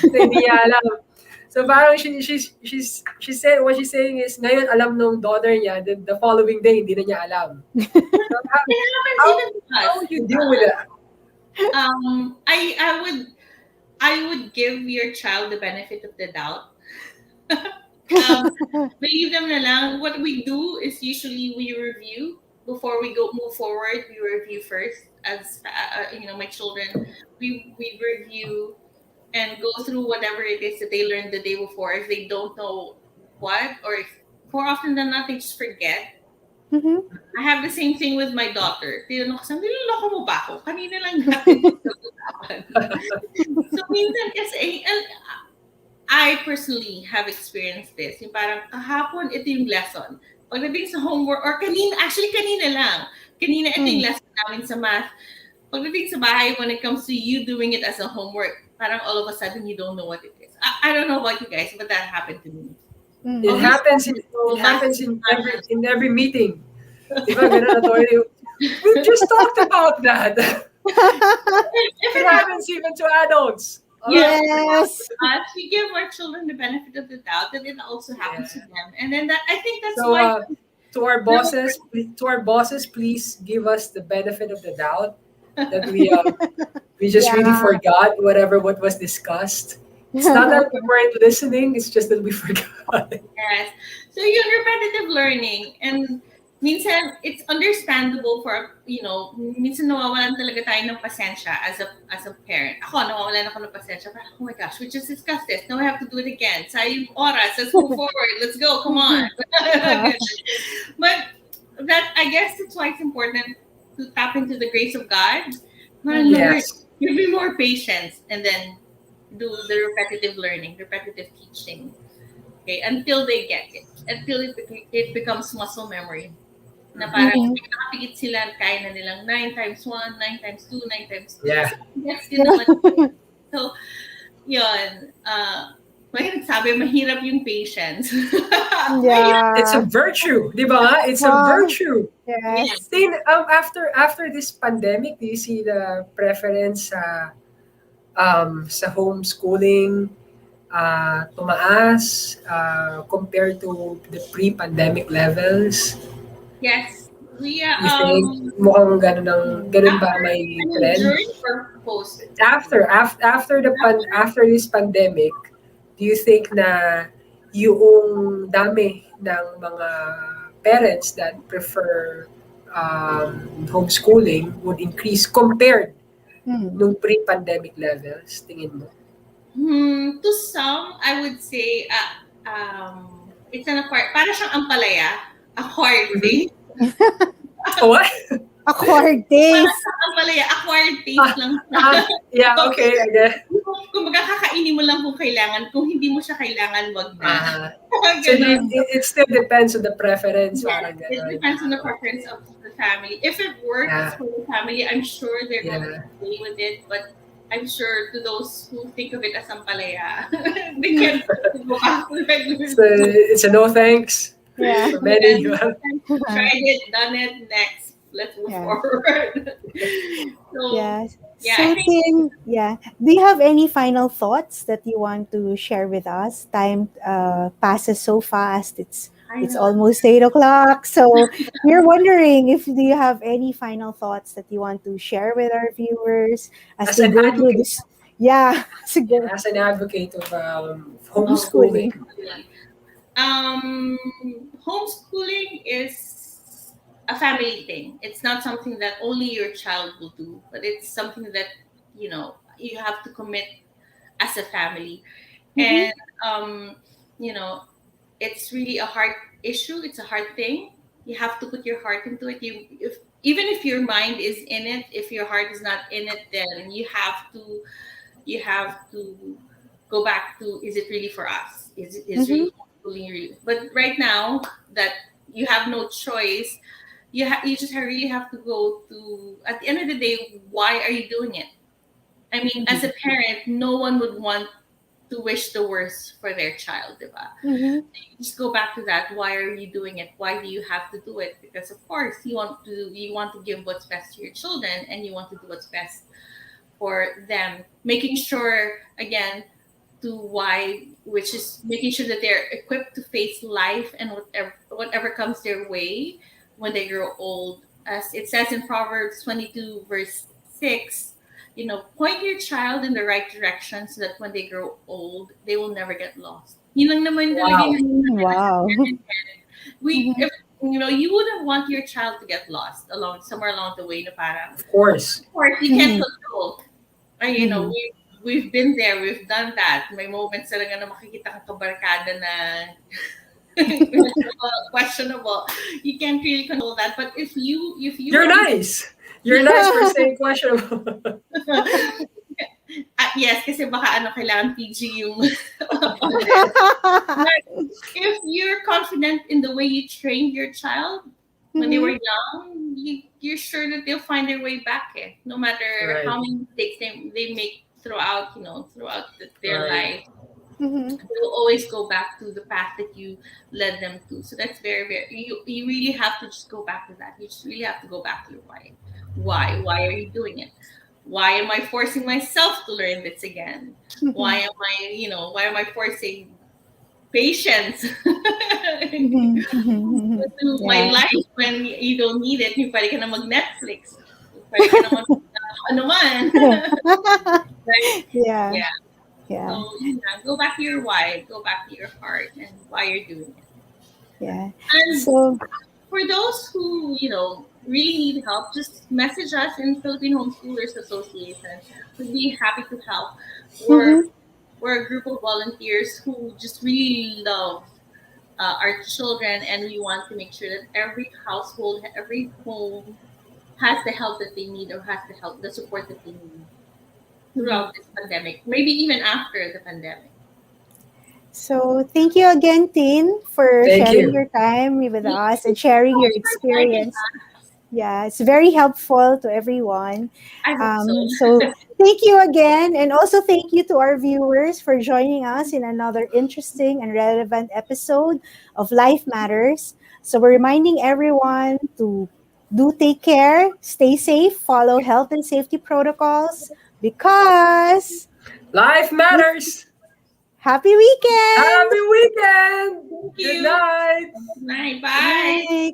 na hindi niya alam. So parang she said, what she's saying is, ngayon alam nung daughter niya, then the following day, hindi na niya alam. So how would you deal with that? I would give your child the benefit of the doubt. Believe them na lang. What we do is usually we review before we move forward. We review first, as my children. We review and go through whatever it is that they learned the day before. If they don't know what, or if more often than not they just forget. Mhm. I have the same thing with my daughter. Tinanong ko, niloloko mo ba ako? Kanina lang natin pag-usapan. So, minsan kasi, I personally have experienced this. Yung parang kahapon, ito yung lesson. Pagdating sa homework, or kanina lang. Kanina, ito yung lesson namin sa math. Pagdating sa bahay, when it comes to you doing it as a homework, parang all of a sudden, you don't know what it is. I don't know about you guys, but that happened to me. It happens in every meeting. Diba, ganun, attorney? We just talked about that. It happens even to adults. Yes. We give our children the benefit of the doubt that it also happens to them. And then I think that's So, why to our bosses, please give us the benefit of the doubt that we just really forgot what was discussed. It's not that we weren't listening, it's just that we forgot. yes. So yung repetitive learning, and minsan it's understandable for, minsan nawawalan talaga tayo ng pasensya as a parent. Ako, nawawalan ako ng pasensya. Parang, oh my gosh, we just discussed this. Now we have to do it again. Sayang oras. Let's move forward. Let's go. Come on. But that, I guess that's why it's important to tap into the grace of God. Yes. Give me more patience, and then do the repetitive learning, repetitive teaching. Okay, until they get it. Until it becomes muscle memory. Na parang nakapigit sila, kaya na nilang 9 times 1, 9 times 2, 9 times 2. Yeah. That's din naman. So, yun. May nagsabi, mahirap yung patience. Yeah. It's a virtue, di ba? It's a virtue. Yes. Then, after this pandemic, do you see the preference sa homeschooling tumaas compared to the pre-pandemic levels? Yes. We You think mukhang ganun ba may trend? During or post? After this pandemic, do you think na yung dami ng mga parents that prefer homeschooling would increase compared nung pre-pandemic levels, tingin mo? To some, I would say it's an acquired, para siyang ampalaya, acquired taste. What? Acquired Para taste. siyang ampalaya, acquired taste lang. Yeah, okay, I guess. Kung kakainin mo lang kung kailangan, kung hindi mo siya kailangan, wag na. So it still depends on the preference. Parang It ganun. depends on the preference of the family. If it works for the family, I'm sure they're going to stay with it. But I'm sure to those who think of it as ampalaya, they can go back to regular. It's a no thanks. Yeah. For many. Tried it, done it, next. let's move Yeah. forward. So Yes. yeah, So I think Tin, yeah. Do you have any final thoughts that you want to share with us? Time passes so fast. I It's know. almost 8 o'clock. So we're wondering if do you have any final thoughts that you want to share with our viewers as As they an go through advocate, this? Yeah, sige. as an advocate of Homeschooling. homeschooling, Um, homeschooling is a family thing. It's not something that only your child will do, but it's something that you have to commit as a family. Mhm. And um, you know, it's really a hard issue. It's a hard thing. You have to put your heart into it. If even if your mind is in it, if your heart is not in it, then you have to go back to, is it really for us? Is Mhm. really homeschooling really? But right now that you have no choice, you just really have to go to, at the end of the day, why are you doing it? I mean, as a parent, no one would want to wish the worst for their child, diba? Mhm. Just go back to that. Why are you doing it? Why do you have to do it? Because of course you want to give what's best to your children, and you want to do what's best for them, making sure again to why, which is making sure that they're equipped to face life and whatever comes their way when they grow old. As it says in Proverbs 22 verse 6, point your child in the right direction so that when they grow old, they will never get lost. Yun lang naman talaga wow, yung Wow. we Mhm. if you wouldn't want your child to get lost along somewhere along the way, na parang of course. of course you can't Mhm. control. Mhm. We've been there, we've done that. May moments talaga na makikita kang kabarkada na questionable. You can't really control that. But if you You're are nice. You're nice for saying questionable. yes, kasi baka kailangan PG yung But if you're confident in the way you trained your child when they were Mhm. young, you're sure that they'll find their way back. No matter Right, how many mistakes they make throughout, their right. life, Mhm. they'll always go back to the path that you led them to. So that's very, very. You really have to just go back to that. You just really have to go back to your why. Why are you doing it? Why am I forcing myself to learn this again? Why Mhm. am I forcing patience Mhm. Mhm. to my Yeah. life when you don't need it? Yung pwede ka na mag-Netflix. Pwede ka na ano man. Right? Yeah. Yeah. Yeah. So yeah, go back to your why, go back to your heart and why you're doing it. Yeah. And So, for those who, really need help, just message us in Philippine Homeschoolers Association. We'd be happy to help. We're mhm. we're a group of volunteers who just really love our children, and we want to make sure that every household, every home has the help that they need, or has the support that they need Mhm. throughout this pandemic, maybe even after the pandemic. So, thank you again, Tin, for Thank sharing you. your time with Thank us you and sharing so your much for inviting experience. us. Yeah, it's very helpful to everyone. I hope so. So, thank you again. And also, thank you to our viewers for joining us in another interesting and relevant episode of Life Matters. So, we're reminding everyone to do take care, stay safe, follow health and safety protocols because Life matters. happy weekend! Happy weekend. Thank Good you. night. Good night. Good Bye. night.